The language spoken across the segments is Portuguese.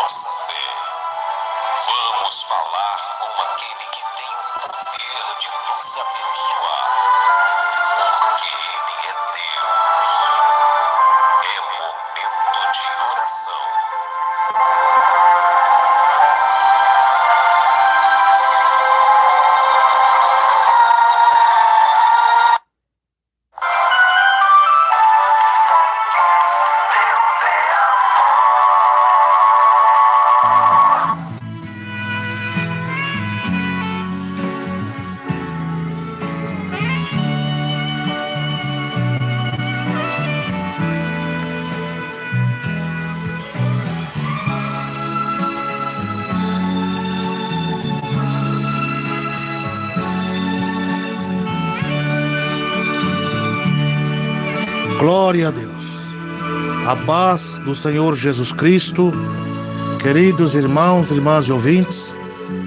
nossa fé. Vamos falar com aquele que tem o poder de nos abençoar, porque Ele é Deus. É momento de oração. Glória a Deus. A paz do Senhor Jesus Cristo, queridos irmãos, irmãs e ouvintes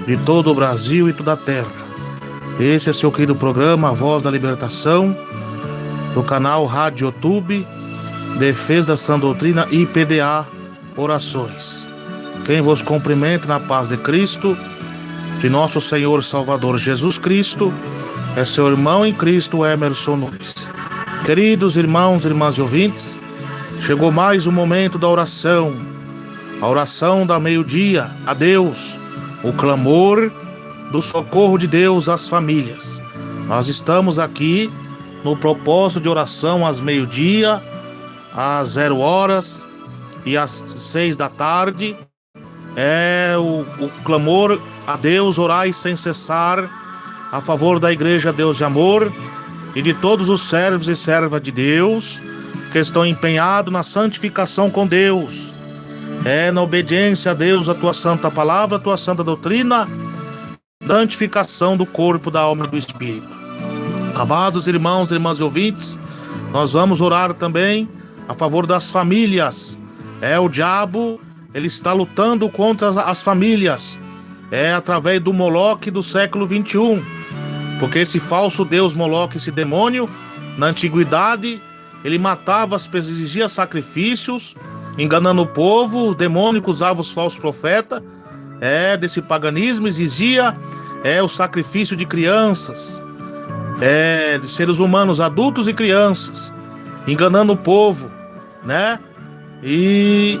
de todo o Brasil e toda a terra. Esse é seu querido programa, A Voz da Libertação, do canal Rádio YouTube, Defesa da Sã Doutrina e IPDA Orações. Quem vos cumprimenta na paz de Cristo, de nosso Senhor Salvador Jesus Cristo, é seu irmão em Cristo, Emerson Nunes. Queridos irmãos e irmãs e ouvintes, chegou mais um momento da oração, a oração da meio-dia a Deus, o clamor do socorro de Deus às famílias. Nós estamos aqui no propósito de oração às meio-dia, às 0 horas e às 6 da tarde. É o clamor a Deus, orai sem cessar, a favor da Igreja Deus de Amor e de todos os servos e servas de Deus que estão empenhados na santificação com Deus, na obediência a Deus, a tua santa palavra, a tua santa doutrina, santificação do corpo, da alma e do espírito. Amados irmãos e irmãs e ouvintes, nós vamos orar também a favor das famílias. O diabo, ele está lutando contra as famílias, através do Moloque do século 21. Porque esse falso Deus Moloque, esse demônio, na antiguidade, ele matava as pessoas, exigia sacrifícios, enganando o povo. Os demônios usavam os falsos profetas, desse paganismo, exigia o sacrifício de crianças, de seres humanos, adultos e crianças, enganando o povo, né? E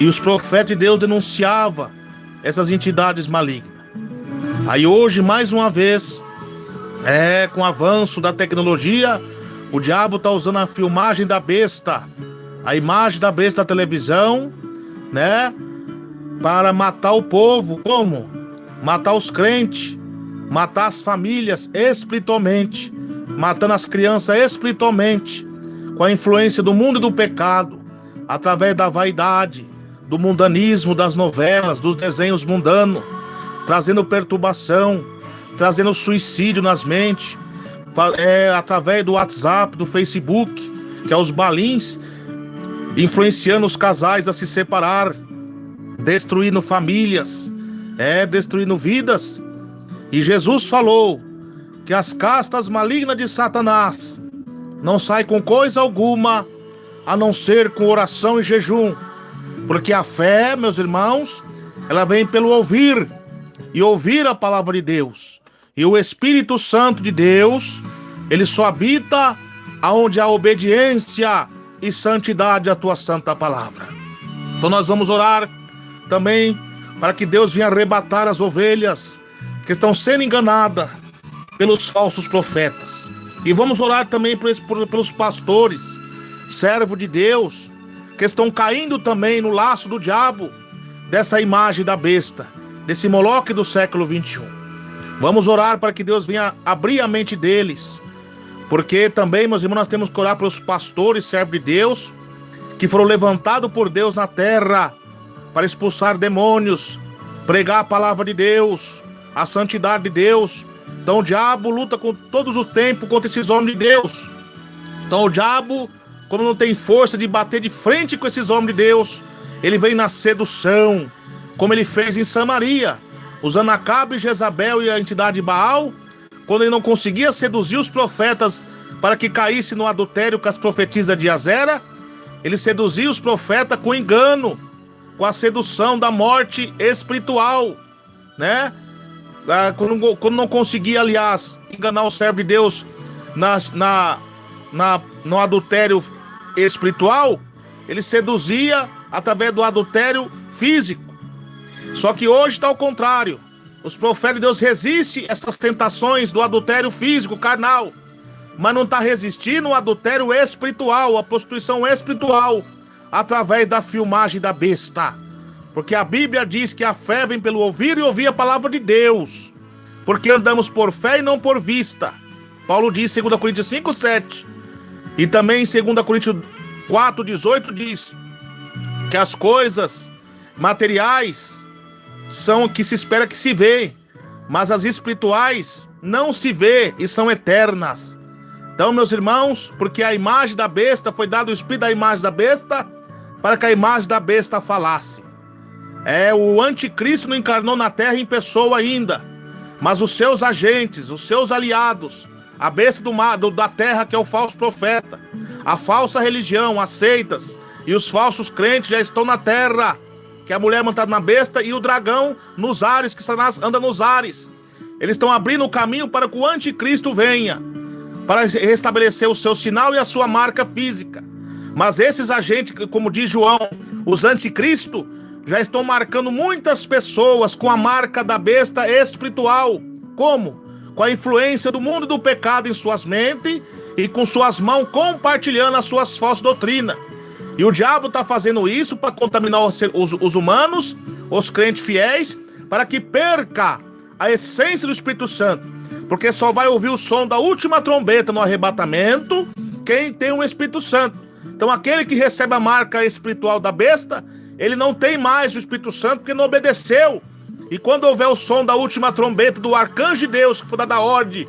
os profetas de Deus denunciavam essas entidades malignas. Aí hoje, mais uma vez, com o avanço da tecnologia, o diabo está usando a filmagem da besta, a imagem da besta da televisão, né? Para matar o povo. Como? Matar os crentes, matar as famílias espiritualmente, matando as crianças espiritualmente, com a influência do mundo e do pecado, através da vaidade, do mundanismo, das novelas, dos desenhos mundanos, trazendo perturbação, trazendo suicídio nas mentes, através do WhatsApp, do Facebook, que é os balins, influenciando os casais a se separar, destruindo famílias, destruindo vidas. E Jesus falou que as castas malignas de Satanás não saem com coisa alguma, a não ser com oração e jejum, porque a fé, meus irmãos, ela vem pelo ouvir, e ouvir a palavra de Deus. E o Espírito Santo de Deus, ele só habita aonde há obediência e santidade à tua santa palavra. Então nós vamos orar também para que Deus venha arrebatar as ovelhas que estão sendo enganadas pelos falsos profetas. E vamos orar também pelos pastores, servos de Deus, que estão caindo também no laço do diabo, dessa imagem da besta, desse Moloque do século 21. Vamos orar para que Deus venha abrir a mente deles, porque também, meus irmãos, nós temos que orar pelos pastores, servos de Deus, que foram levantados por Deus na terra, para expulsar demônios, pregar a palavra de Deus, a santidade de Deus. Então o diabo luta com todos os tempos contra esses homens de Deus. Então o diabo, como não tem força de bater de frente com esses homens de Deus, ele vem na sedução, como ele fez em Samaria, usando Acabe, Jezabel e a entidade Baal, quando ele não conseguia seduzir os profetas para que caíssem no adultério com as profetisas de Azera, ele seduzia os profetas com engano, com a sedução da morte espiritual, né? Quando não conseguia, aliás, enganar o servo de Deus no adultério espiritual, ele seduzia através do adultério físico. Só que hoje está ao contrário. Os profetas de Deus resistem a essas tentações do adultério físico, carnal, mas não está resistindo ao adultério espiritual, a prostituição espiritual, através da filmagem da besta. Porque a Bíblia diz que a fé vem pelo ouvir e ouvir a palavra de Deus. Porque andamos por fé e não por vista. Paulo diz em 2 Coríntios 5:7. E também em 2 Coríntios 4:18 diz que as coisas materiais são o que se espera que se vê, mas as espirituais não se vê e são eternas. Então, meus irmãos, porque a imagem da besta foi dado o espírito da imagem da besta para que a imagem da besta falasse. O anticristo não encarnou na terra em pessoa ainda, mas os seus agentes, os seus aliados, a besta da terra, que é o falso profeta, a falsa religião, as seitas e os falsos crentes já estão na terra, que é a mulher montada na besta e o dragão nos ares, que Satanás anda nos ares. Eles estão abrindo o caminho para que o anticristo venha, para restabelecer o seu sinal e a sua marca física. Mas esses agentes, como diz João, os anticristo, já estão marcando muitas pessoas com a marca da besta espiritual. Como? Com a influência do mundo do pecado em suas mentes e com suas mãos compartilhando as suas falsas doutrinas. E o diabo está fazendo isso para contaminar os humanos, os crentes fiéis, para que perca a essência do Espírito Santo. Porque só vai ouvir o som da última trombeta no arrebatamento quem tem o Espírito Santo. Então aquele que recebe a marca espiritual da besta, ele não tem mais o Espírito Santo porque não obedeceu. E quando houver o som da última trombeta do arcanjo de Deus, que foi dada a ordem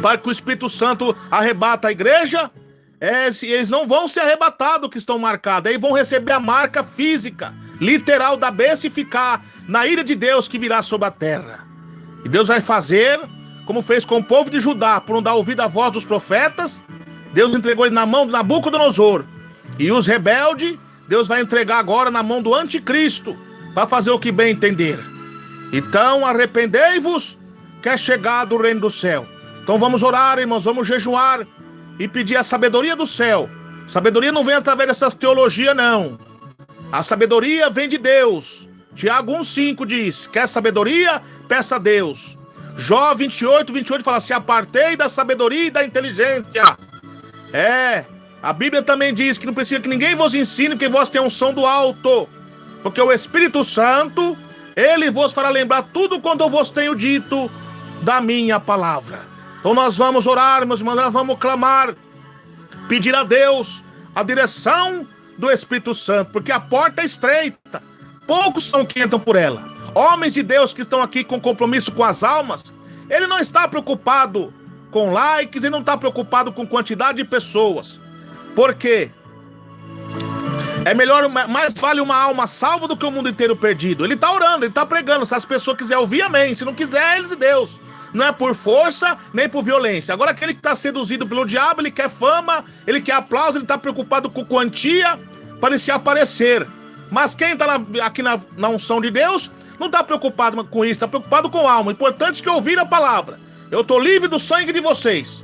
para que o Espírito Santo arrebata a igreja, eles não vão ser arrebatados que estão marcados, aí vão receber a marca física, literal da besta e ficar na ira de Deus que virá sobre a terra. E Deus vai fazer como fez com o povo de Judá, por não dar ouvido à voz dos profetas. Deus entregou ele na mão de Nabucodonosor. E os rebeldes, Deus vai entregar agora na mão do anticristo, para fazer o que bem entender. Então arrependei-vos, que é chegado o reino do céu. Então vamos orar, irmãos, vamos jejuar e pedir a sabedoria do céu. Sabedoria não vem através dessas teologias, não. A sabedoria vem de Deus. Tiago 1,5 diz: quer sabedoria? Peça a Deus. Jó 28 fala: se apartei da sabedoria e da inteligência. A Bíblia também diz que não precisa que ninguém vos ensine, porque vós tem a unção do alto. Porque o Espírito Santo, ele vos fará lembrar tudo quando eu vos tenho dito da minha palavra. Então nós vamos orar, meus irmãos, nós vamos clamar, pedir a Deus a direção do Espírito Santo, porque a porta é estreita, poucos são que entram por ela. Homens de Deus que estão aqui com compromisso com as almas, ele não está preocupado com likes, ele não está preocupado com quantidade de pessoas. Por quê? Mais vale uma alma salva do que o mundo inteiro perdido. Ele está orando, ele está pregando. Se as pessoas quiserem ouvir, amém. Se não quiser, eles e Deus. Não é por força, nem por violência. Agora aquele que está seduzido pelo diabo, ele quer fama, ele quer aplauso, ele está preocupado com quantia para ele se aparecer. Mas quem está aqui na unção de Deus, não está preocupado com isso, está preocupado com a alma. Importante que ouvir a palavra. Eu estou livre do sangue de vocês.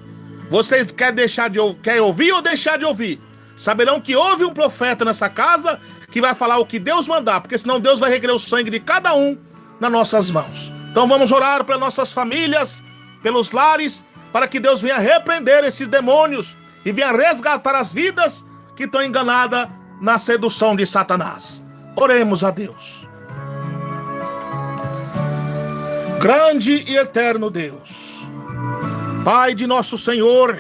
Vocês querem ouvir ou deixar de ouvir? Saberão que houve um profeta nessa casa que vai falar o que Deus mandar, porque senão Deus vai requerer o sangue de cada um nas nossas mãos. Então vamos orar para nossas famílias, pelos lares, para que Deus venha repreender esses demônios e venha resgatar as vidas que estão enganadas na sedução de Satanás. Oremos a Deus. Grande e eterno Deus, Pai de nosso Senhor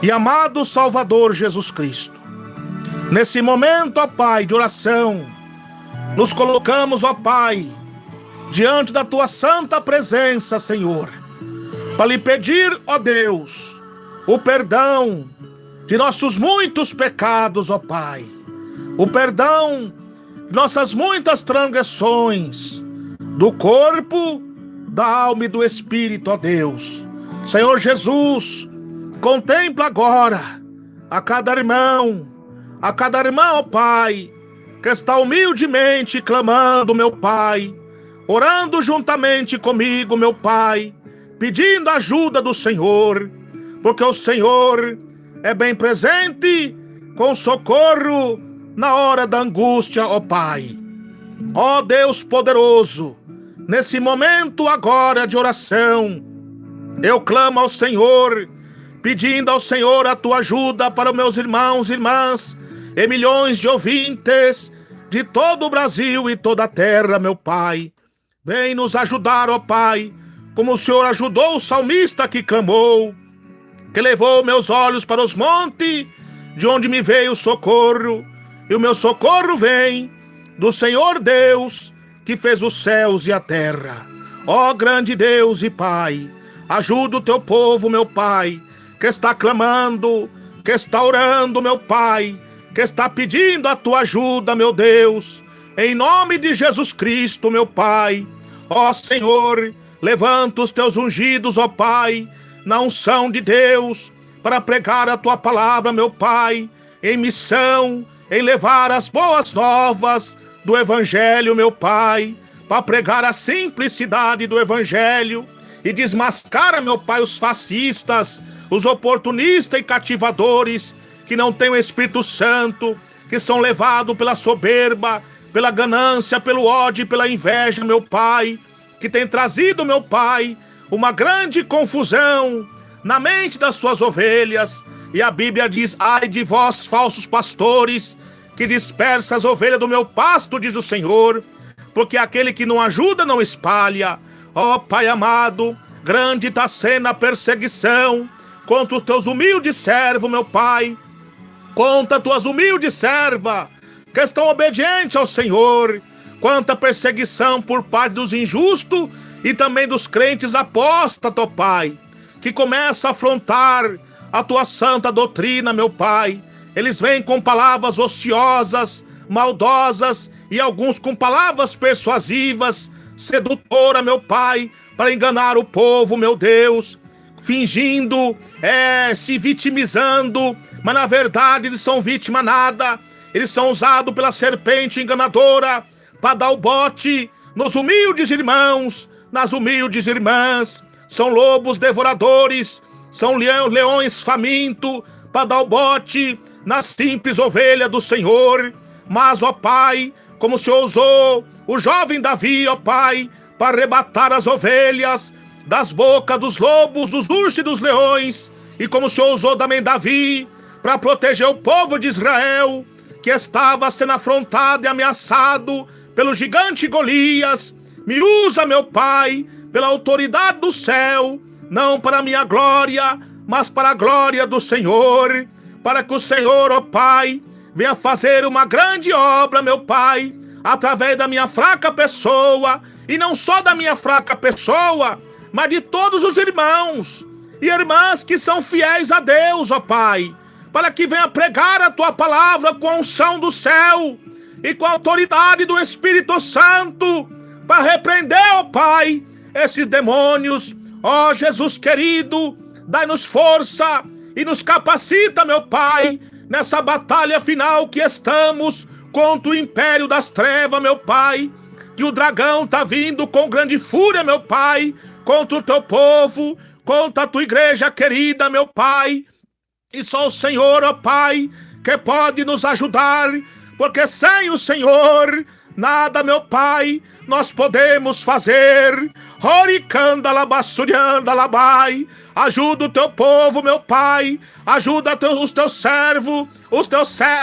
e amado Salvador Jesus Cristo, nesse momento, ó Pai, de oração, nos colocamos, ó Pai, diante da Tua santa presença, Senhor, para lhe pedir, ó Deus, o perdão de nossos muitos pecados, ó Pai, o perdão de nossas muitas transgressões, do corpo, da alma e do espírito, ó Deus. Senhor Jesus, contempla agora a cada irmão, ó Pai, que está humildemente clamando, meu Pai, orando juntamente comigo, meu Pai, pedindo a ajuda do Senhor, porque o Senhor é bem presente com socorro na hora da angústia, ó Pai. Ó Deus poderoso, nesse momento agora de oração, eu clamo ao Senhor, pedindo ao Senhor a tua ajuda para os meus irmãos e irmãs e milhões de ouvintes de todo o Brasil e toda a terra, meu Pai. Vem nos ajudar, ó Pai, como o Senhor ajudou o salmista que clamou, que levou meus olhos para os montes, de onde me veio o socorro, e o meu socorro vem do Senhor Deus, que fez os céus e a terra. Ó grande Deus e Pai, ajuda o teu povo, meu Pai, que está clamando, que está orando, meu Pai, que está pedindo a tua ajuda, meu Deus, em nome de Jesus Cristo, meu Pai. Ó Senhor, levanta os teus ungidos, ó Pai, na unção de Deus, para pregar a tua palavra, meu Pai, em missão, em levar as boas novas do Evangelho, meu Pai, para pregar a simplicidade do Evangelho e desmascarar, meu Pai, os fascistas, os oportunistas e cativadores que não têm o Espírito Santo, que são levados pela soberba, pela ganância, pelo ódio e pela inveja, meu Pai, que tem trazido, meu Pai, uma grande confusão na mente das suas ovelhas. E a Bíblia diz: ai de vós, falsos pastores, que dispersa as ovelhas do meu pasto, diz o Senhor, porque aquele que não ajuda não espalha. Ó Pai amado, grande está sendo a perseguição contra os teus humildes servos, meu Pai, contra tuas humildes servas, que estão obedientes ao Senhor. Quanta perseguição por parte dos injustos e também dos crentes apóstatas, ó Pai, que começa a afrontar a tua santa doutrina, meu Pai. Eles vêm com palavras ociosas, maldosas e alguns com palavras persuasivas, sedutora, meu Pai, para enganar o povo, meu Deus, fingindo, se vitimizando, mas na verdade eles são vítima nada. Eles são usados pela serpente enganadora para dar o bote nos humildes irmãos, nas humildes irmãs. São lobos devoradores, são leões famintos para dar o bote na simples ovelha do Senhor. Mas, ó Pai, como o Senhor usou o jovem Davi, ó Pai, para arrebatar as ovelhas das bocas dos lobos, dos ursos e dos leões, e como o Senhor usou também Davi para proteger o povo de Israel, que estava sendo afrontado e ameaçado pelo gigante Golias, me usa, meu Pai, pela autoridade do céu, não para a minha glória, mas para a glória do Senhor, para que o Senhor, ó Pai, venha fazer uma grande obra, meu Pai, através da minha fraca pessoa, e não só da minha fraca pessoa, mas de todos os irmãos e irmãs que são fiéis a Deus, ó Pai, para que venha pregar a tua palavra com a unção do céu e com a autoridade do Espírito Santo, para repreender, ó Pai, esses demônios. Ó Jesus querido, dai-nos força e nos capacita, meu Pai, nessa batalha final que estamos contra o império das trevas, meu Pai, que o dragão está vindo com grande fúria, meu Pai, contra o teu povo, contra a tua igreja querida, meu Pai. E só o Senhor, ó Pai, que pode nos ajudar, porque sem o Senhor, nada, meu Pai, nós podemos fazer. Oricanda labassurianda labai. Ajuda o teu povo, meu Pai. Ajuda os teus servos,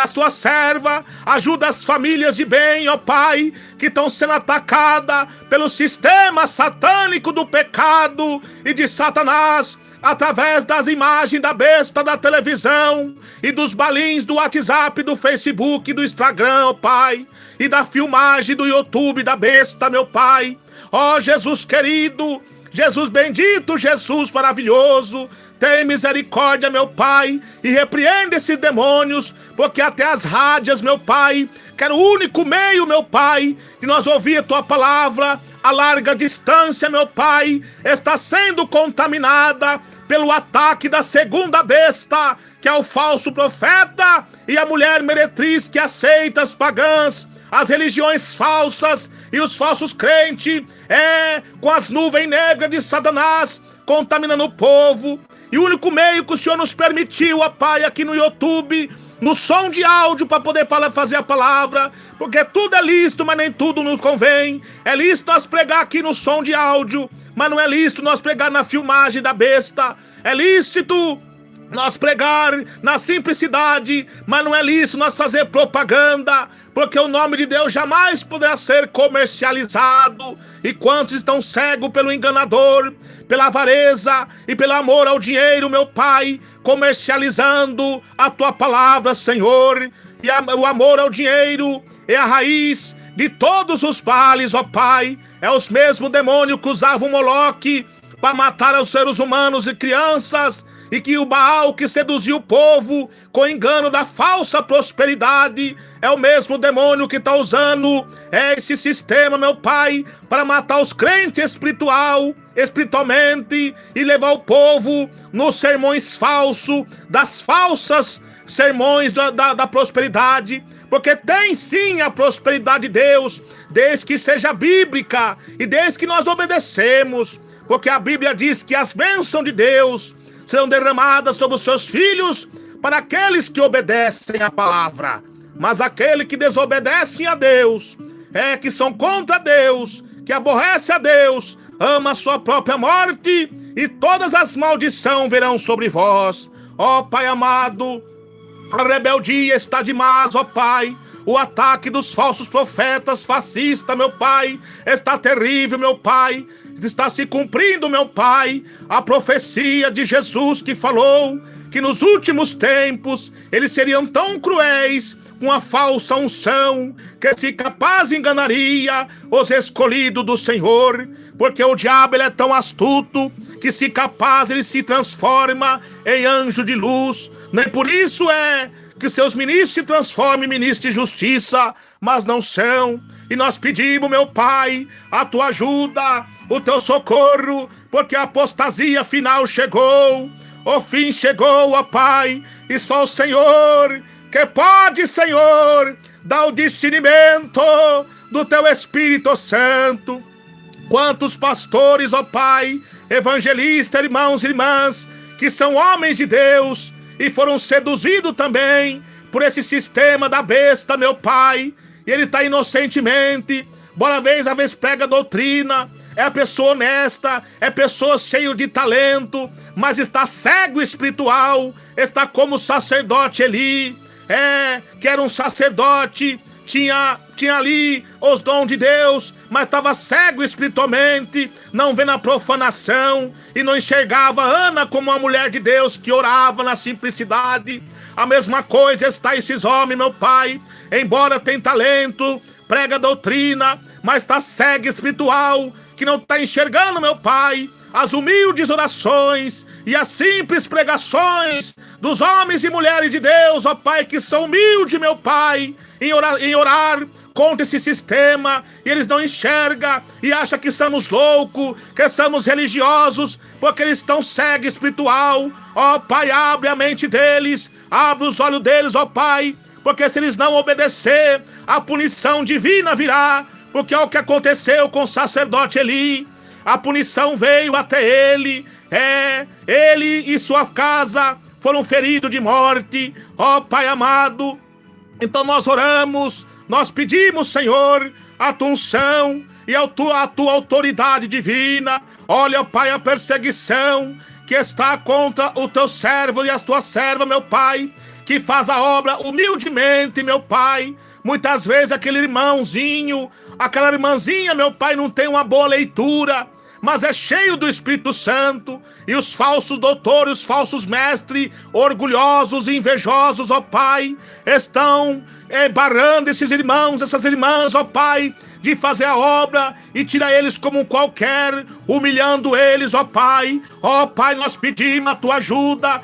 as tuas servas. Ajuda as famílias de bem, ó Pai, que estão sendo atacadas pelo sistema satânico do pecado e de Satanás, através das imagens da besta da televisão e dos balins do WhatsApp, do Facebook, do Instagram, ó Pai, e da filmagem do YouTube da besta, meu Pai. Ó Jesus querido, Jesus bendito, Jesus maravilhoso, tem misericórdia, meu Pai, e repreende esses demônios, porque até as rádios, meu Pai, que era o único meio, meu Pai, de nós ouvir a tua palavra a larga distância, meu Pai, está sendo contaminada pelo ataque da segunda besta, que é o falso profeta e a mulher meretriz que aceita as pagãs, as religiões falsas e os falsos crentes, com as nuvens negras de Satanás, contaminando o povo. E o único meio que o Senhor nos permitiu, ó Pai, aqui no YouTube, no som de áudio, para poder fazer a palavra, porque tudo é lícito, mas nem tudo nos convém. É lícito nós pregar aqui no som de áudio, mas não é lícito nós pregar na filmagem da besta. É lícito nós pregar na simplicidade, mas não é lícito nós fazer propaganda, porque o nome de Deus jamais poderá ser comercializado. E quantos estão cegos pelo enganador, pela avareza e pelo amor ao dinheiro, meu Pai, comercializando a Tua palavra, Senhor. E o amor ao dinheiro é a raiz de todos os males, ó Pai. É os mesmos demônios que usavam Moloque para matar os seres humanos e crianças, e que o Baal que seduziu o povo com engano da falsa prosperidade é o mesmo demônio que está usando esse sistema, meu Pai, para matar os crentes espiritualmente, e levar o povo nos sermões falsos, das falsas sermões da prosperidade. Porque tem sim a prosperidade de Deus, desde que seja bíblica e desde que nós obedecemos, porque a Bíblia diz que as bênçãos de Deus serão derramadas sobre os seus filhos para aqueles que obedecem à palavra. Mas aquele que desobedecem a Deus, que são contra Deus, que aborrece a Deus, ama a sua própria morte, e todas as maldições virão sobre vós. Ó Pai amado, a rebeldia está demais, ó Pai. O ataque dos falsos profetas fascistas, meu Pai, está terrível, meu Pai. Está se cumprindo, meu Pai, a profecia de Jesus, que falou que nos últimos tempos eles seriam tão cruéis com a falsa unção, que se capaz enganaria os escolhidos do Senhor. Porque o diabo ele é tão astuto que se capaz ele se transforma em anjo de luz. Nem por isso que seus ministros se transformem em ministros de justiça, mas não são. E nós pedimos, meu Pai, a Tua ajuda, o Teu socorro, porque a apostasia final chegou, o fim chegou, ó Pai, e só o Senhor que pode, Senhor, dar o discernimento do Teu Espírito Santo. Quantos pastores, ó Pai, evangelistas, irmãos e irmãs, que são homens de Deus e foram seduzidos também por esse sistema da besta, meu Pai, e ele está inocentemente, bora vez a vez prega a doutrina, é a pessoa honesta, é pessoa cheia de talento, mas está cego espiritual, está como o sacerdote Eli, que era um sacerdote, tinha ali os dons de Deus, mas estava cego espiritualmente, não vendo a profanação, e não enxergava Ana como uma mulher de Deus que orava na simplicidade. A mesma coisa está esses homens, meu Pai, embora tenha talento, prega doutrina, mas está cego espiritual, que não está enxergando, meu Pai, as humildes orações e as simples pregações dos homens e mulheres de Deus, ó Pai, que são humildes, meu Pai, em orar contra esse sistema, e eles não enxergam e acham que somos loucos, que somos religiosos, porque eles estão cegos espiritual. Ó Pai, abre a mente deles, abre os olhos deles, ó Pai, porque se eles não obedecer, a punição divina virá, porque é o que aconteceu com o sacerdote Eli. A punição veio até ele, ele e sua casa foram feridos de morte, ó Pai amado. Então nós oramos, nós pedimos, Senhor, a Tua unção e a tua autoridade divina. Olha, ó Pai, a perseguição que está contra o Teu servo e as Tuas servas, meu Pai, que faz a obra humildemente, meu Pai. Muitas vezes aquele irmãozinho, aquela irmãzinha, meu Pai, não tem uma boa leitura, mas é cheio do Espírito Santo, e os falsos doutores, os falsos mestres, orgulhosos e invejosos, ó Pai, estão barrando esses irmãos, essas irmãs, ó Pai, de fazer a obra, e tira eles como um qualquer, humilhando eles, ó Pai. Ó Pai, nós pedimos a Tua ajuda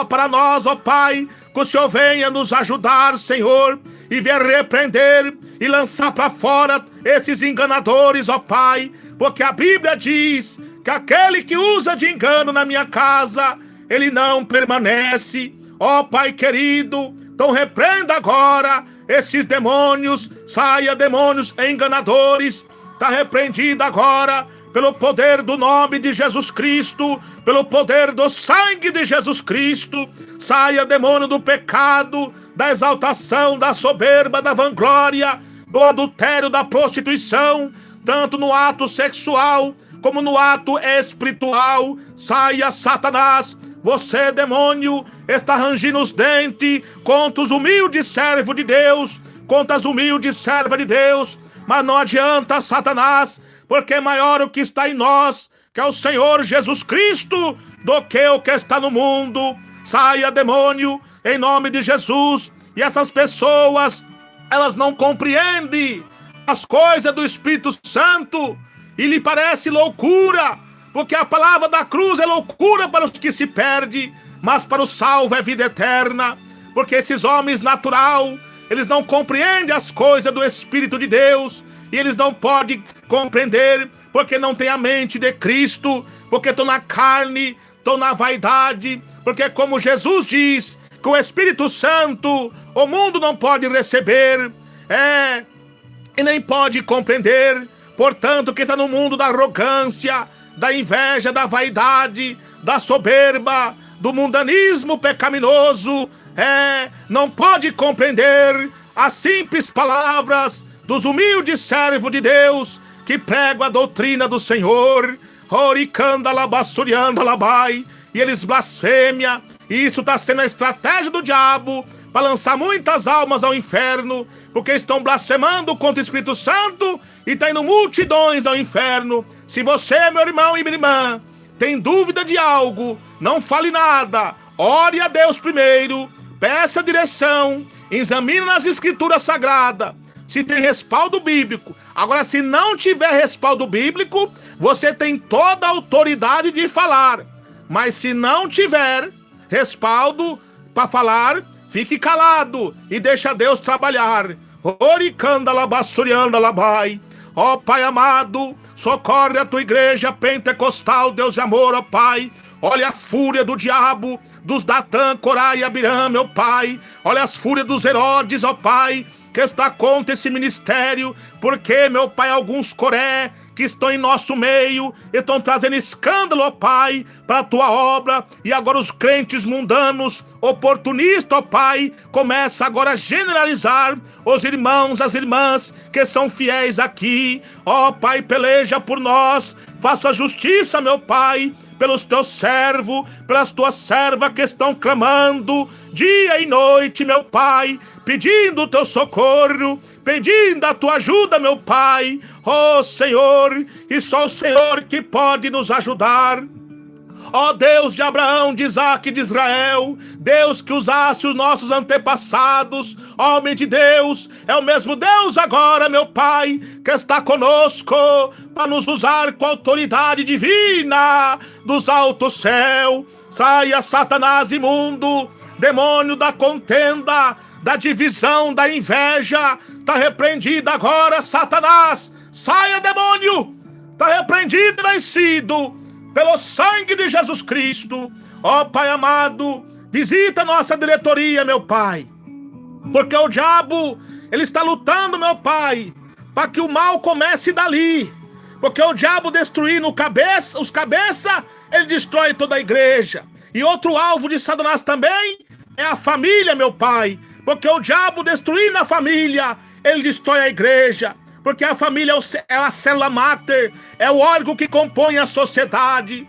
para nós, ó Pai, que o Senhor venha nos ajudar, Senhor, e venha repreender e lançar para fora esses enganadores, ó Pai, porque a Bíblia diz que aquele que usa de engano na minha casa, ele não permanece. Ó Pai querido, então repreenda agora esses demônios, saia demônios enganadores, está repreendido agora pelo poder do nome de Jesus Cristo, pelo poder do sangue de Jesus Cristo. Saia demônio do pecado, da exaltação, da soberba, da vanglória, do adultério, da prostituição, tanto no ato sexual como no ato espiritual. Saia, Satanás. Você, demônio, está rangindo os dentes contra os humildes servos de Deus, contra as humildes servas de Deus. Mas não adianta, Satanás, porque é maior o que está em nós, que é o Senhor Jesus Cristo, do que o que está no mundo. Saia, demônio, em nome de Jesus. E essas pessoas, elas não compreendem as coisas do Espírito Santo, e lhe parece loucura, porque a palavra da cruz é loucura para os que se perdem, mas para o salvo é vida eterna. Porque esses homens natural, eles não compreendem as coisas do Espírito de Deus, e eles não podem compreender, porque não têm a mente de Cristo, porque estão na carne, estão na vaidade, porque como Jesus diz, que o Espírito Santo, o mundo não pode receber, e nem pode compreender. Portanto, quem está no mundo da arrogância, da inveja, da vaidade, da soberba, do mundanismo pecaminoso, não pode compreender as simples palavras dos humildes servos de Deus que pregam a doutrina do Senhor. E eles blasfêmia. E isso está sendo a estratégia do diabo para lançar muitas almas ao inferno, porque estão blasfemando contra o Espírito Santo e está indo multidões ao inferno. Se você, meu irmão e minha irmã, tem dúvida de algo, não fale nada, ore a Deus primeiro, peça direção, examine nas Escrituras Sagradas se tem respaldo bíblico. Agora, se não tiver respaldo bíblico, você tem toda a autoridade de falar, mas se não tiver respaldo para falar, fique calado e deixa Deus trabalhar. Ó Pai amado, socorre a tua igreja pentecostal, Deus de amor, ó Pai. Olha a fúria do diabo, dos Datã, Corá e Abirã, meu Pai. Olha as fúrias dos Herodes, ó Pai, que está contra esse ministério, porque, meu Pai, alguns Coré que estão em nosso meio, estão trazendo escândalo, ó Pai, para a tua obra. E agora os crentes mundanos, oportunistas, ó Pai, começa agora a generalizar os irmãos, as irmãs que são fiéis aqui. Ó Pai, peleja por nós, faça justiça, meu Pai, pelos teus servos, pelas tuas servas que estão clamando dia e noite, meu Pai, pedindo o teu socorro, pedindo a tua ajuda, meu Pai. Ó Senhor, e só o Senhor que pode nos ajudar. Ó Deus de Abraão, de Isaque e de Israel, Deus que usaste os nossos antepassados, homem de Deus, é o mesmo Deus agora, meu Pai, que está conosco para nos usar com a autoridade divina dos altos céus. Saia, Satanás imundo, demônio da contenda, da divisão, da inveja, está repreendido agora, Satanás. Saia, demônio, está repreendido e vencido pelo sangue de Jesus Cristo. Ó Pai amado, visita nossa diretoria, meu Pai, porque o diabo, ele está lutando, meu Pai, para que o mal comece dali, porque o diabo destruindo os cabeças, ele destrói toda a igreja. E outro alvo de Satanás também é a família, meu Pai, porque o diabo destruindo a família, ele destrói a igreja. Porque a família é a célula máter, é o órgão que compõe a sociedade.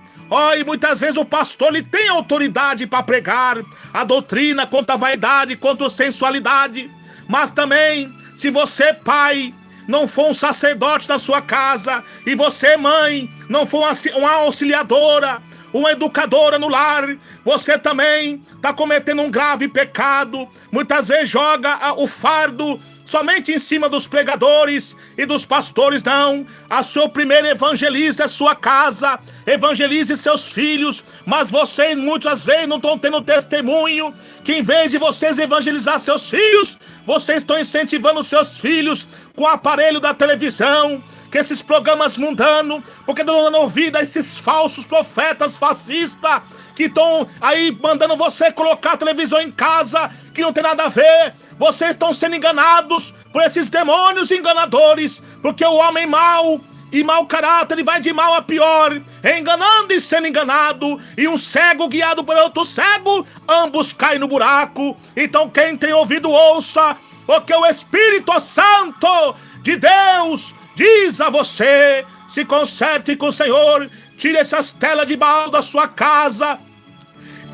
E muitas vezes o pastor ele tem autoridade para pregar a doutrina contra a vaidade, contra a sensualidade. Mas também, se você, pai, não for um sacerdote na sua casa, e você, mãe, não for uma auxiliadora, uma educadora no lar, você também está cometendo um grave pecado. Muitas vezes joga o fardo somente em cima dos pregadores e dos pastores. Não, a sua primeira evangelize a sua casa, evangelize seus filhos, mas vocês muitas vezes não estão tendo testemunho, que em vez de vocês evangelizar seus filhos, vocês estão incentivando seus filhos com o aparelho da televisão, que esses programas mundanos, porque estão dando ouvido a esses falsos profetas fascistas, que estão aí mandando você colocar a televisão em casa, que não tem nada a ver. Vocês estão sendo enganados por esses demônios enganadores, porque o homem mau e mau caráter, ele vai de mal a pior, enganando e sendo enganado, e um cego guiado por outro cego, ambos caem no buraco. Então quem tem ouvido ouça, porque o Espírito Santo de Deus diz a você: se conserte com o Senhor, tire essas telas de Baal da sua casa,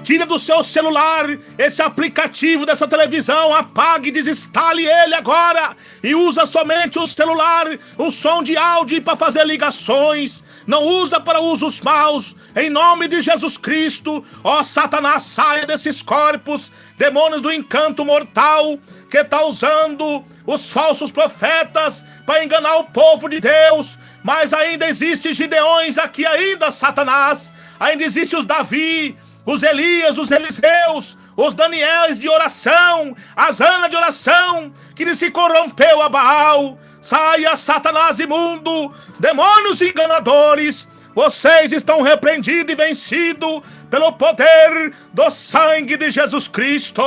tira do seu celular esse aplicativo dessa televisão, apague e desinstale ele agora, e usa somente o celular, o som de áudio para fazer ligações, não usa para usos maus, em nome de Jesus Cristo. Ó Satanás, saia desses corpos, demônios do encanto mortal, que está usando os falsos profetas para enganar o povo de Deus. Mas ainda existem Gideões aqui ainda, Satanás, ainda existem os Davi, os Elias, os Eliseus, os Daniéis de oração, as Ana de oração, que se corrompeu a Baal. Saia, Satanás imundo, demônios enganadores, vocês estão repreendidos e vencidos pelo poder do sangue de Jesus Cristo.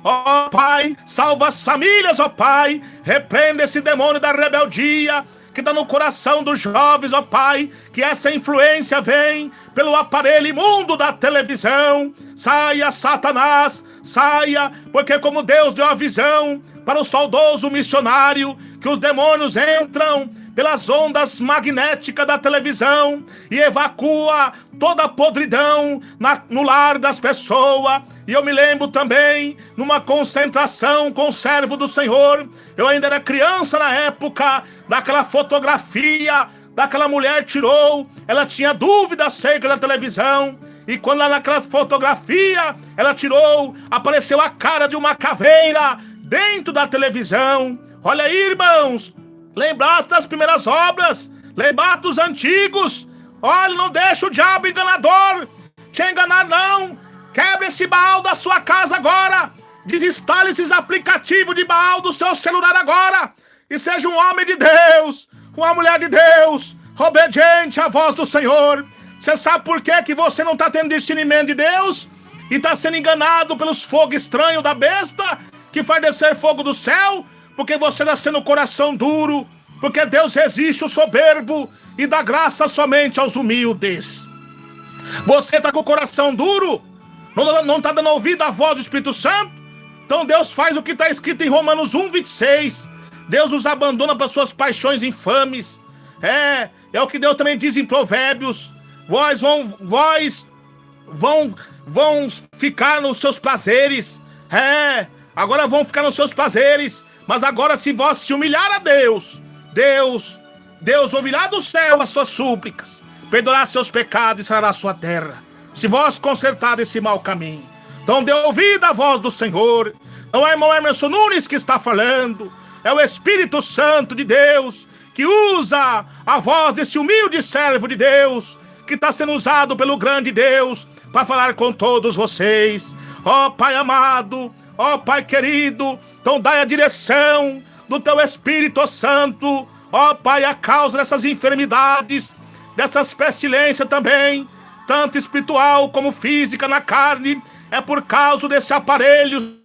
Ó Pai, salva as famílias, ó Pai, repreenda esse demônio da rebeldia que está no coração dos jovens, ó Pai, que essa influência vem pelo aparelho imundo da televisão. Saia, Satanás, saia, porque como Deus deu a visão para o saudoso missionário, que os demônios entram pelas ondas magnéticas da televisão e evacua toda a podridão no lar das pessoas. E eu me lembro também, numa concentração com o servo do Senhor, eu ainda era criança na época, daquela fotografia daquela mulher tirou, ela tinha dúvida acerca da televisão, e quando lá naquela fotografia ela tirou, apareceu a cara de uma caveira dentro da televisão. Olha aí, irmãos, lembraste das primeiras obras, lembraste dos antigos. Olha, não deixa o diabo enganador te enganar, não. Quebre esse Baal da sua casa agora, desinstale esses aplicativos de Baal do seu celular agora, e seja um homem de Deus, uma mulher de Deus, obediente à voz do Senhor. Você sabe por que você não está tendo discernimento de Deus e está sendo enganado pelos fogos estranhos da besta que faz descer fogo do céu? Porque você está sendo coração duro, porque Deus resiste o soberbo e dá graça somente aos humildes. Você está com o coração duro, não está dando ouvido à voz do Espírito Santo? Então Deus faz o que está escrito em Romanos 1:26. Deus os abandona para suas paixões infames. É o que Deus também diz em Provérbios. Vós vão ficar nos seus prazeres. Agora vão ficar nos seus prazeres. Mas agora, se vós se humilhar a Deus ouvirá do céu as suas súplicas, perdoará seus pecados e sarará a sua terra, se vós consertar esse mau caminho. Então dê ouvido à voz do Senhor. Não é irmão Emerson Nunes que está falando, é o Espírito Santo de Deus, que usa a voz desse humilde servo de Deus, que está sendo usado pelo grande Deus para falar com todos vocês. Ó Pai amado, ó Pai querido, então dai a direção do teu Espírito Santo, ó Pai, a causa dessas enfermidades, dessas pestilências também, tanto espiritual como física na carne, é por causa desse aparelho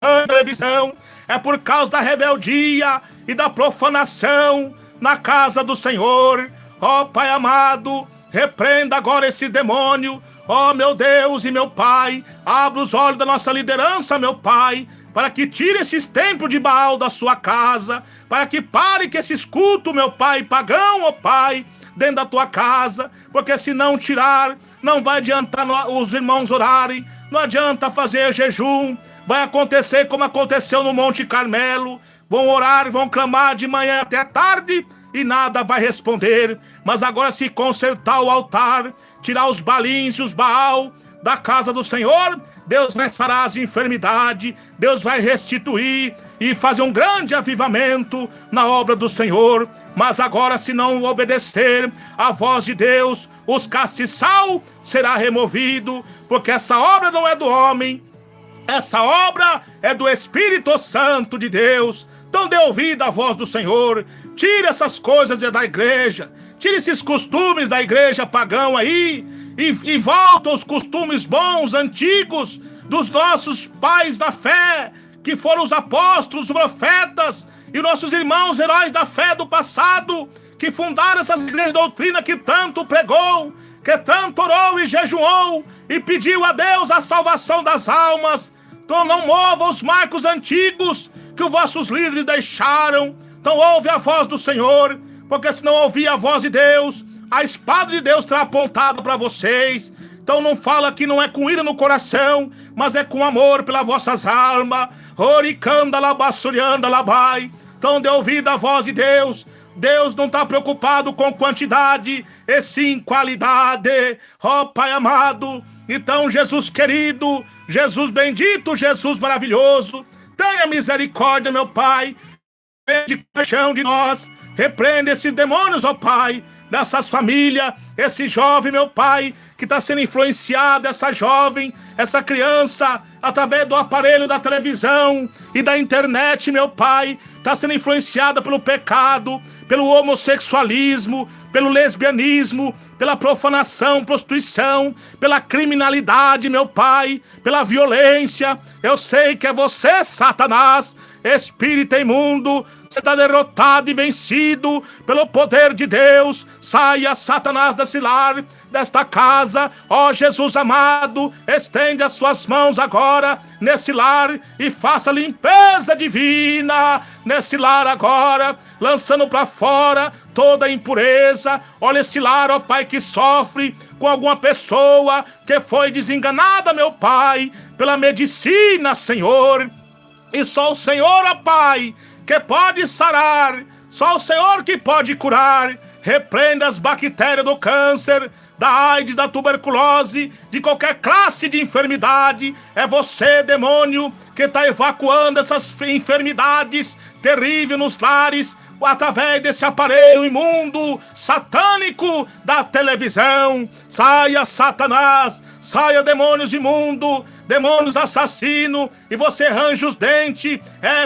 da televisão, é por causa da rebeldia e da profanação na casa do Senhor. Ó Pai amado, repreenda agora esse demônio. Ó meu Deus e meu Pai, abra os olhos da nossa liderança, meu Pai, para que tire esses templos de Baal da sua casa, para que pare que esses cultos, meu Pai, pagão, ó Pai, dentro da tua casa, porque se não tirar, não vai adiantar os irmãos orarem, não adianta fazer jejum, vai acontecer como aconteceu no Monte Carmelo, vão orar, vão clamar de manhã até tarde e nada vai responder. Mas agora, se consertar o altar, tirar os balins e os Baal da casa do Senhor, Deus vai sarar as enfermidades, Deus vai restituir e fazer um grande avivamento na obra do Senhor. Mas agora, se não obedecer à voz de Deus, os castiçal será removido, porque essa obra não é do homem, essa obra é do Espírito Santo de Deus. Então dê ouvido à voz do Senhor, Tira essas coisas da igreja. Tira esses costumes da igreja pagão aí. E volta aos costumes bons, antigos, dos nossos pais da fé, que foram os apóstolos, os profetas e nossos irmãos heróis da fé do passado, que fundaram essas igrejas de doutrina que tanto pregou, que tanto orou e jejuou e pediu a Deus a salvação das almas. Então não mova os marcos antigos que os vossos líderes deixaram. Então ouve a voz do Senhor, porque se não ouvir a voz de Deus, a espada de Deus será apontada para vocês. Então não fala que não é com ira no coração, mas é com amor pelas vossas almas. Oricanda labassurianda labai. Então dê ouvido à voz de Deus. Deus não está preocupado com quantidade, e sim qualidade. Ó Pai amado, então Jesus querido, Jesus bendito, Jesus maravilhoso, tenha misericórdia, meu Pai, de paixão de nós, repreende esses demônios, ó Pai, dessas famílias, esse jovem, meu Pai, que está sendo influenciado, essa jovem, essa criança, através do aparelho da televisão e da internet, meu Pai, está sendo influenciada pelo pecado, pelo homossexualismo, pelo lesbianismo, pela profanação, prostituição, pela criminalidade, meu Pai, pela violência. Eu sei que é você, Satanás, espírito imundo. Você está derrotado e vencido pelo poder de Deus. Saia, Satanás, desse lar, desta casa. Ó Jesus amado, estende as suas mãos agora nesse lar e faça limpeza divina nesse lar agora, lançando para fora toda impureza. Olha esse lar, ó Pai, que sofre com alguma pessoa que foi desenganada, meu Pai, pela medicina, Senhor. E só o Senhor, ó Pai, que pode sarar, só o Senhor que pode curar. Repreenda as bactérias do câncer, da AIDS, da tuberculose, de qualquer classe de enfermidade. É você, demônio, que está evacuando essas enfermidades terríveis nos lares, através desse aparelho imundo, satânico da televisão. Saia, Satanás, saia, demônios imundos, demônios assassinos, e você arranja os dentes,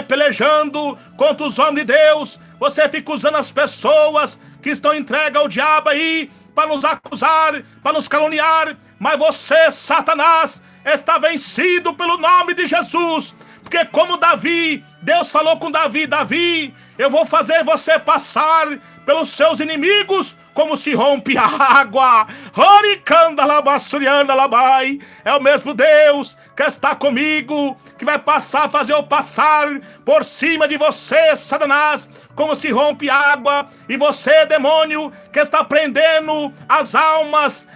pelejando contra os homens de Deus. Você fica usando as pessoas que estão entregues ao diabo aí, para nos acusar, para nos caluniar, mas você, Satanás, está vencido pelo nome de Jesus, porque como Davi, Deus falou com Davi: Davi, eu vou fazer você passar pelos seus inimigos como se rompe a água. Oricanda labassurianda labai. É o mesmo Deus que está comigo, que vai fazer eu passar por cima de você, Satanás, como se rompe água. E você, demônio, que está prendendo as almas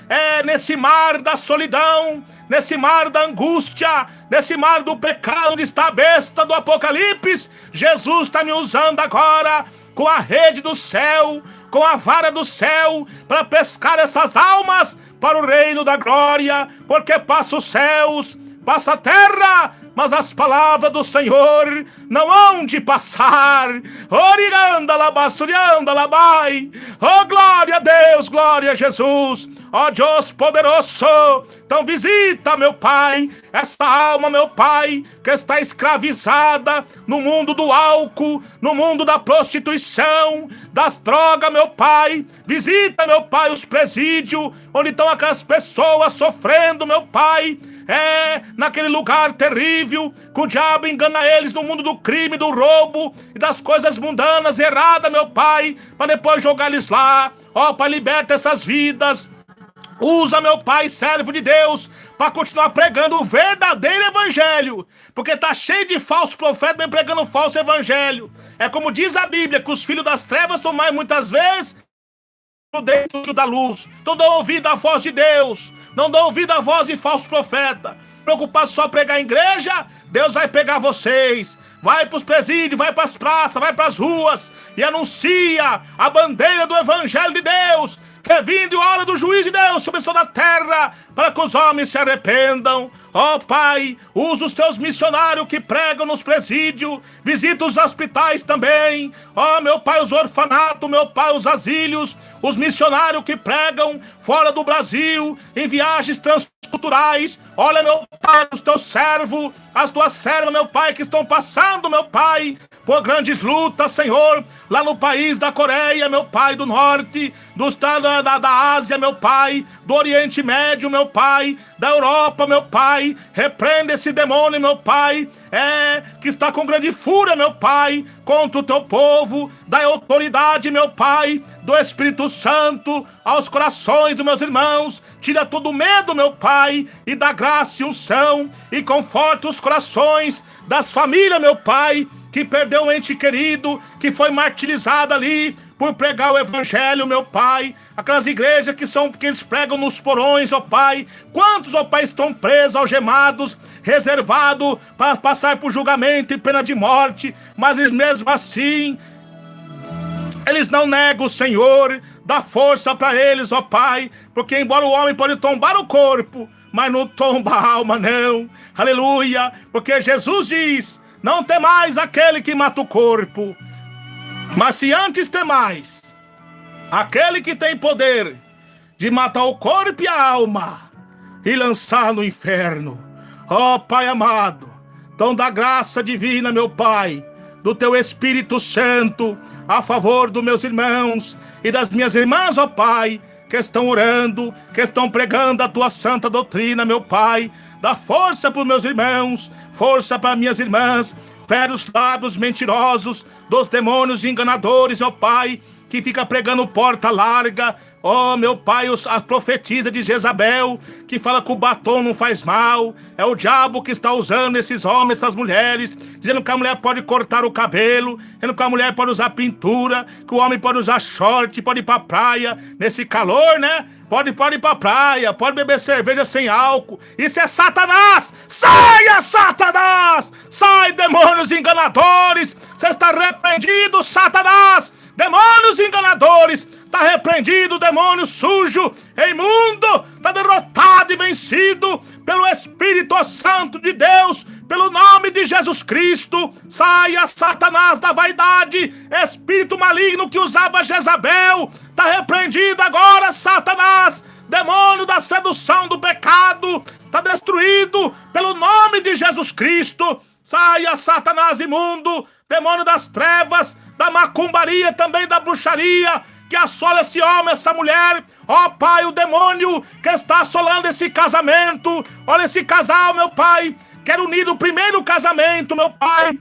nesse mar da solidão, nesse mar da angústia, nesse mar do pecado, onde está a besta do Apocalipse. Jesus está me usando agora com a rede do céu, com a vara do céu, para pescar essas almas para o reino da glória, porque passa os céus, passa a terra, mas as palavras do Senhor não hão de passar. Origanda labassurianda labai. Oh, glória a Deus, glória a Jesus. Ó Deus poderoso, então visita, meu Pai, essa alma, meu Pai, que está escravizada no mundo do álcool, no mundo da prostituição, das drogas, meu Pai. Visita, meu Pai, os presídios, onde estão aquelas pessoas sofrendo, meu Pai, naquele lugar terrível, que o diabo engana eles no mundo do crime, do roubo e das coisas mundanas, erradas, meu Pai, para depois jogar eles lá. Ó Pai, liberta essas vidas. Usa, meu Pai, servo de Deus, para continuar pregando o verdadeiro evangelho, porque tá cheio de falsos profetas bem pregando falso evangelho. É como diz a Bíblia, que os filhos das trevas são mais muitas vezes dentro da luz. Então dá ouvido à voz de Deus, não dá ouvido à voz de falso profeta. Preocupado só pregar em igreja, Deus vai pegar vocês. Vai para os presídios, vai para as praças, vai para as ruas e anuncia a bandeira do evangelho de Deus, que é vindo a hora do juízo de Deus sobre toda a terra, para que os homens se arrependam. Ó Pai, usa os teus missionários que pregam nos presídios, visita os hospitais também. Ó meu Pai, os orfanatos, meu Pai, os asilos, os missionários que pregam fora do Brasil, em viagens transculturais. Olha, meu Pai, os teus servos, as tuas servas, meu Pai, que estão passando, meu Pai, por grandes lutas, Senhor, lá no país da Coreia, meu Pai, do Norte, do estado da Ásia, meu Pai, do Oriente Médio, meu Pai, da Europa, meu Pai. Repreenda esse demônio, meu Pai, que está com grande fúria, meu Pai, contra o teu povo. Dá autoridade, meu Pai, do Espírito Santo aos corações dos meus irmãos. Tira todo o medo, meu Pai, e dá graça e unção, e conforta os corações das famílias, meu Pai, que perdeu um ente querido, que foi martirizado ali por pregar o evangelho, meu Pai. Aquelas igrejas que eles pregam nos porões, ó Pai. Quantos, ó Pai, estão presos, algemados, reservados para passar por julgamento e pena de morte, mas eles mesmo assim, eles não negam o Senhor. Dá força para eles, ó Pai, porque embora o homem pode tombar o corpo, mas não tomba a alma, não. Aleluia, porque Jesus diz: não temais aquele que mata o corpo, mas se antes temais aquele que tem poder de matar o corpo e a alma e lançar no inferno. Ó Pai amado, então dá graça divina, meu Pai, do teu Espírito Santo a favor dos meus irmãos e das minhas irmãs, ó Pai, que estão orando, que estão pregando a tua santa doutrina, meu Pai. Dá força para os meus irmãos, força para minhas irmãs. Fere os lábios mentirosos dos demônios enganadores, ó Pai, que fica pregando porta larga. Ó, meu Pai, a profetisa de Jezabel, que fala que o batom não faz mal. É o diabo que está usando esses homens, essas mulheres, dizendo que a mulher pode cortar o cabelo, dizendo que a mulher pode usar pintura, que o homem pode usar short, pode ir pra praia, nesse calor, né? Pode ir pra praia, pode beber cerveja sem álcool. Isso é Satanás! Saia, Satanás! Sai, demônios enganadores! Você está repreendido, Satanás! Demônios enganadores! Está repreendido, demônio sujo, imundo! Está derrotado e vencido pelo Espírito Santo de Deus, pelo nome de Jesus Cristo. Saia, Satanás, da vaidade, espírito maligno que usava Jezabel. Está repreendido agora, Satanás, demônio da sedução do pecado. Está destruído pelo nome de Jesus Cristo. Saia, Satanás imundo, demônio das trevas, da macumbaria, também da bruxaria, que assola esse homem, essa mulher. Ó Pai, o demônio que está assolando esse casamento. Olha esse casal, meu Pai, que era unido no primeiro casamento, meu Pai,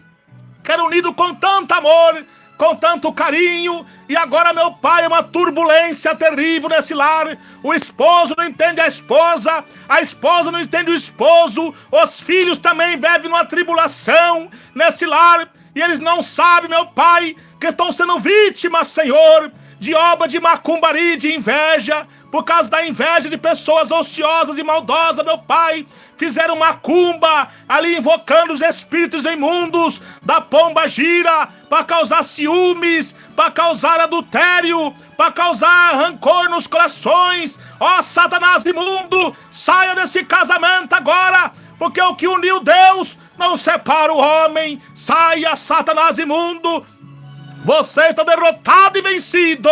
que era unido com tanto amor, com tanto carinho, e agora, meu Pai, é uma turbulência terrível nesse lar. O esposo não entende a esposa não entende o esposo, os filhos também vivem numa tribulação nesse lar, e eles não sabem, meu Pai, que estão sendo vítimas, Senhor, de obra de macumbaria e de inveja, por causa da inveja de pessoas ociosas e maldosas, meu Pai. Fizeram macumba ali, invocando os espíritos imundos da pomba gira, para causar ciúmes, para causar adultério, para causar rancor nos corações. Ó Satanás imundo, saia desse casamento agora, porque o que uniu Deus não separa o homem. Saia, Satanás imundo. Você está derrotado e vencido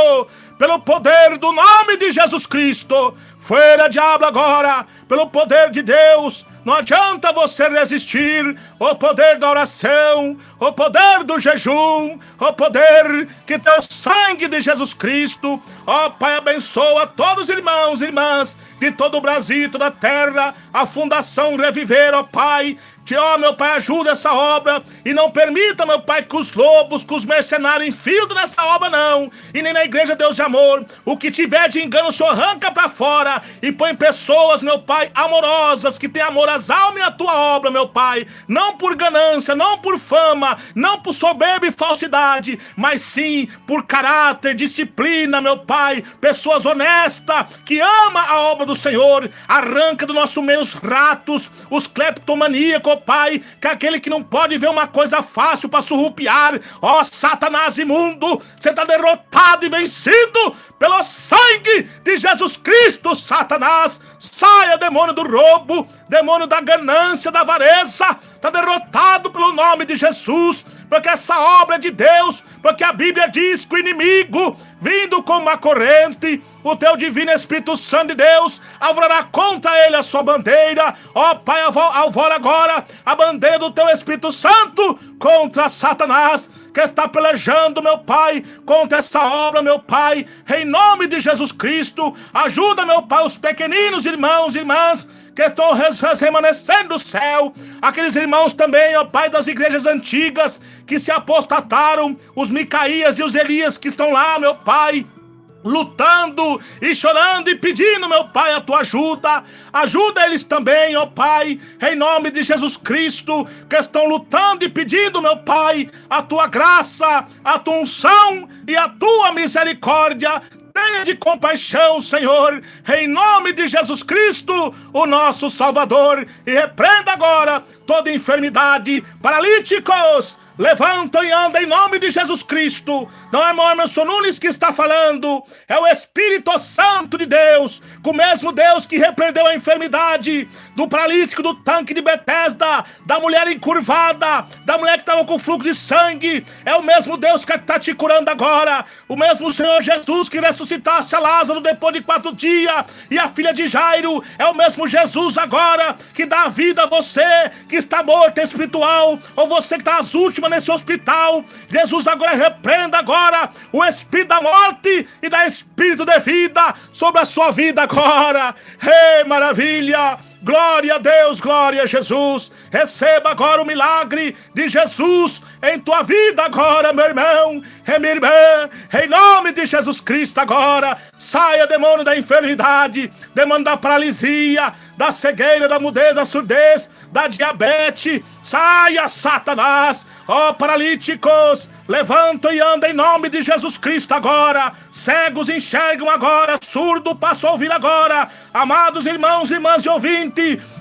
pelo poder do nome de Jesus Cristo. Fora, diabo, agora, pelo poder de Deus. Não adianta você resistir. O poder da oração, o poder do jejum, o poder que tem o sangue de Jesus Cristo. Ó Pai, abençoa todos os irmãos e irmãs de todo o Brasil e toda a terra. A Fundação Reviver, ó Pai. Ó, meu Pai, ajuda essa obra e não permita, meu Pai, que os lobos, que os mercenários infiltrem nessa obra, não. E nem na Igreja Deus de Amor. O que tiver de engano, o Senhor arranca para fora e põe pessoas, meu Pai, amorosas, que têm amor às almas e à tua obra, meu Pai. Não por ganância, não por fama, não por soberba e falsidade, mas sim por caráter, disciplina, meu Pai. Pessoas honestas, que amam a obra do Senhor. Arranca do nosso meio os ratos, os cleptomaníacos, Pai, que é aquele que não pode ver uma coisa fácil para surrupiar. Ó Satanás imundo, você está derrotado e vencido pelo sangue de Jesus Cristo, Satanás. Saia, demônio do roubo, demônio demônio da ganância, da avareza, está derrotado pelo nome de Jesus, porque essa obra é de Deus, porque a Bíblia diz que o inimigo, vindo como uma corrente, o teu divino Espírito Santo de Deus, alvorará contra ele a sua bandeira. Ó Pai, alvora agora a bandeira do teu Espírito Santo contra Satanás, que está pelejando, meu Pai, contra essa obra, meu Pai, em nome de Jesus Cristo. Ajuda, meu Pai, os pequeninos irmãos e irmãs que estão remanescendo no céu, aqueles irmãos também, ó Pai, das igrejas antigas que se apostataram, os Micaías e os Elias que estão lá, meu Pai, lutando e chorando e pedindo, meu Pai, a tua ajuda. Ajuda eles também, ó Pai, em nome de Jesus Cristo, que estão lutando e pedindo, meu Pai, a tua graça, a tua unção e a tua misericórdia. Tenha de compaixão, Senhor, em nome de Jesus Cristo, o nosso Salvador, e repreenda agora toda enfermidade. Paralíticos, levanta e anda em nome de Jesus Cristo. Não é irmão Emerson Nunes que está falando, é o Espírito Santo de Deus, o mesmo Deus que repreendeu a enfermidade do paralítico do tanque de Betesda, da mulher encurvada, da mulher que estava com fluxo de sangue. É o mesmo Deus que está te curando agora, o mesmo Senhor Jesus que ressuscitaste a Lázaro depois de 4 dias, e a filha de Jairo. É o mesmo Jesus agora que dá vida a você que está morto espiritual, ou você que está às últimas nesse hospital. Jesus agora repreenda agora o espírito da morte e da espírito de vida sobre a sua vida agora. Ei, maravilha! Glória a Deus, glória a Jesus. Receba agora o milagre de Jesus em tua vida agora, meu irmão e minha irmã, em nome de Jesus Cristo agora. Saia, demônio da enfermidade, demônio da paralisia, da cegueira, da mudez, da surdez, da diabetes. Saia, Satanás. Ó paralíticos, levantam e andam em nome de Jesus Cristo agora. Cegos enxergam agora, surdo passa a ouvir agora. Amados irmãos e irmãs e ouvintes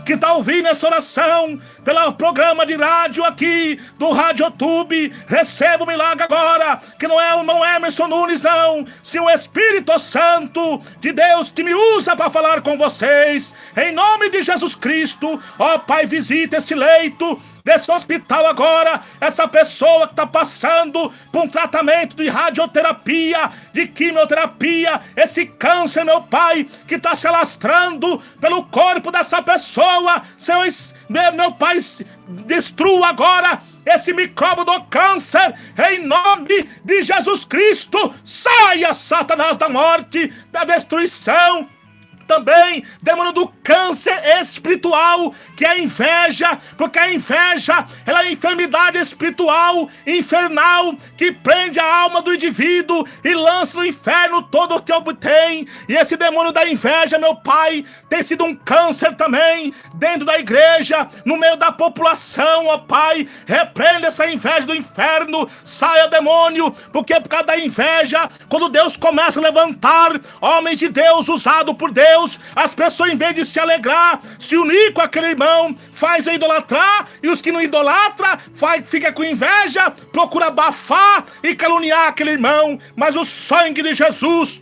que está ouvindo essa oração pelo programa de rádio aqui do Rádio YouTube, receba o milagre agora, que não é o irmão Emerson Nunes não, sim o Espírito Santo de Deus que me usa para falar com vocês, em nome de Jesus Cristo. Ó Pai, visita esse leito desse hospital agora, essa pessoa que está passando por um tratamento de radioterapia, de quimioterapia, esse câncer, meu Pai, que está se alastrando pelo corpo dessa pessoa. Senhor, meu Pai, destrua agora esse micróbio do câncer, em nome de Jesus Cristo. Saia, Satanás, da morte, da destruição. Também, demônio do câncer espiritual, que é a inveja, porque a inveja, ela é a enfermidade espiritual, infernal, que prende a alma do indivíduo e lança no inferno todo o que obtém. E esse demônio da inveja, meu Pai, tem sido um câncer também, dentro da igreja, no meio da população, ó Pai. Repreenda essa inveja do inferno, saia, demônio, porque por causa da inveja, quando Deus começa a levantar homens de Deus, usados por Deus, as pessoas, em vez de se alegrar, se unir com aquele irmão, faz a idolatrar, e os que não idolatram, fica com inveja, procura abafar e caluniar aquele irmão. Mas o sangue de Jesus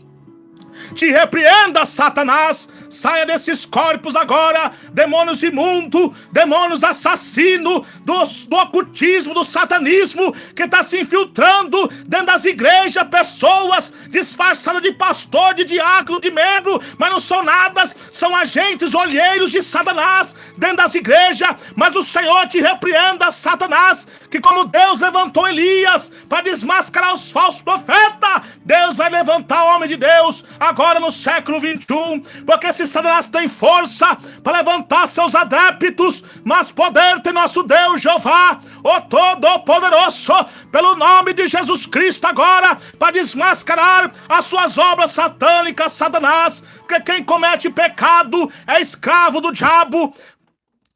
te repreenda, Satanás. Saia desses corpos agora, demônios imundos, demônios assassinos, do ocultismo, do satanismo, que está se infiltrando dentro das igrejas, pessoas disfarçadas de pastor, de diácono, de membro, mas não são nada, são agentes olheiros de Satanás dentro das igrejas. Mas o Senhor te repreenda, Satanás, que como Deus levantou Elias para desmascarar os falsos profetas, Deus vai levantar o homem de Deus agora no século 21, porque se Satanás tem força para levantar seus adeptos, mas poder tem nosso Deus Jeová, o Todo-Poderoso, pelo nome de Jesus Cristo agora, para desmascarar as suas obras satânicas, Satanás, porque quem comete pecado é escravo do diabo.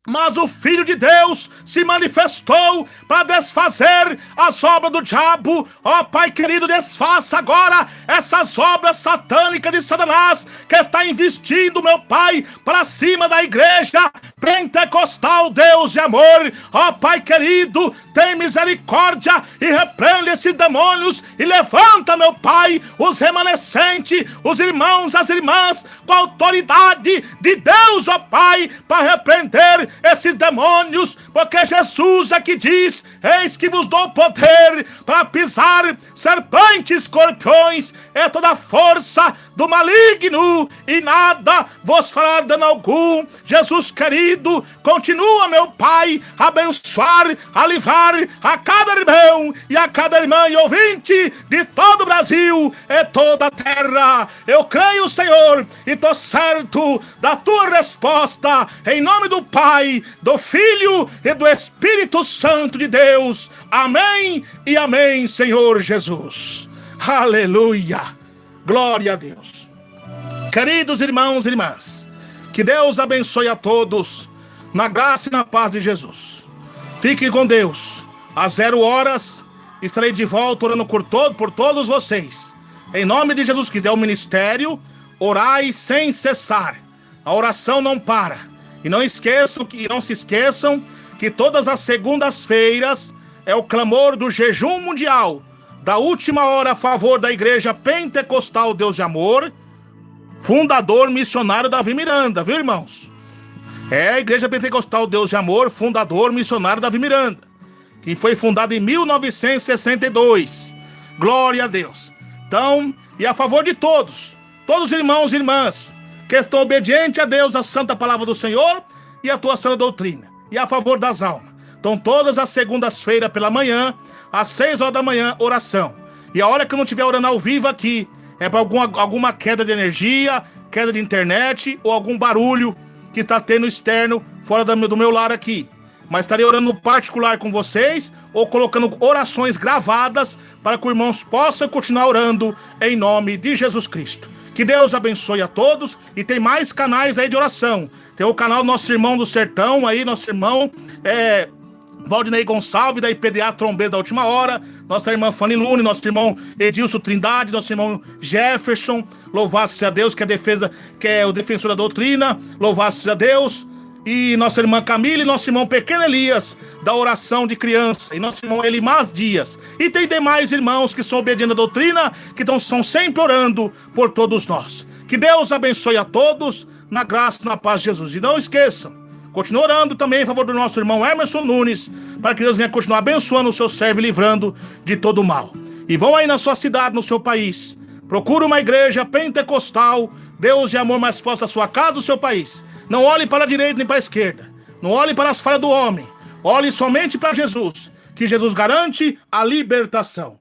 Mas o Filho de Deus se manifestou para desfazer as obras do diabo. Ó Pai querido, desfaça agora essas obras satânicas de Satanás, que está investindo, meu Pai, para cima da igreja pentecostal, Deus de amor. Ó Pai querido, tem misericórdia e repreende esses demônios e levanta, meu Pai, os remanescentes, os irmãos, as irmãs, com a autoridade de Deus, ó Pai, para repreender esses demônios, porque Jesus é que diz: eis que vos dou poder para pisar serpentes, escorpiões, é toda a força do maligno, e nada vos fará dano algum. Jesus querido, continua, meu Pai, a abençoar, a livrar a cada irmão e a cada irmã e ouvinte de todo o Brasil e toda a terra. Eu creio, Senhor, e estou certo da tua resposta, em nome do Pai, do Filho e do Espírito Santo de Deus. Amém e amém, Senhor Jesus. Aleluia, glória a Deus. Queridos irmãos e irmãs, que Deus abençoe a todos, na graça e na paz de Jesus. Fiquem com Deus. Às 0h estarei de volta orando por todos vocês. Em nome de Jesus Cristo. É o ministério Orai Sem Cessar. A oração não para. E não se esqueçam que todas as segundas-feiras é o clamor do jejum mundial da última hora a favor da Igreja Pentecostal Deus de Amor, fundador missionário Davi Miranda, viu, irmãos? É a Igreja Pentecostal Deus de Amor, fundador missionário Davi Miranda, que foi fundada em 1962. Glória a Deus. Então, e a favor de todos os irmãos e irmãs que estão obedientes a Deus, a santa palavra do Senhor e a tua sã doutrina, e a favor das almas. Então, todas as segundas-feiras pela manhã, às 6h da manhã, oração. E a hora que eu não estiver orando ao vivo aqui, é para alguma queda de energia, queda de internet ou algum barulho que está tendo externo fora do meu lar aqui. Mas estarei orando no particular com vocês ou colocando orações gravadas para que os irmãos possam continuar orando em nome de Jesus Cristo. Que Deus abençoe a todos. E tem mais canais aí de oração. Tem o canal do nosso irmão do sertão aí, nosso irmão Valdinei Gonçalves, da IPDA Trombeta da Última Hora, nossa irmã Fanny Lune, nosso irmão Edilson Trindade, nosso irmão Jefferson, louvado-se a Deus, que é o defensor da doutrina, louvado-se a Deus, e nossa irmã Camila e nosso irmão Pequeno Elias, da oração de criança, e nosso irmão Elimás Dias, e tem demais irmãos que são obedientes à doutrina, que estão sempre orando por todos nós. Que Deus abençoe a todos, na graça e na paz de Jesus. E não esqueçam, continue orando também em favor do nosso irmão Emerson Nunes, para que Deus venha continuar abençoando o seu servo e livrando de todo o mal. E vão aí na sua cidade, no seu país, procure uma igreja pentecostal, Deus de amor mais próximo da sua casa, do seu país. Não olhe para a direita nem para a esquerda, não olhe para as falhas do homem, olhe somente para Jesus, que Jesus garante a libertação.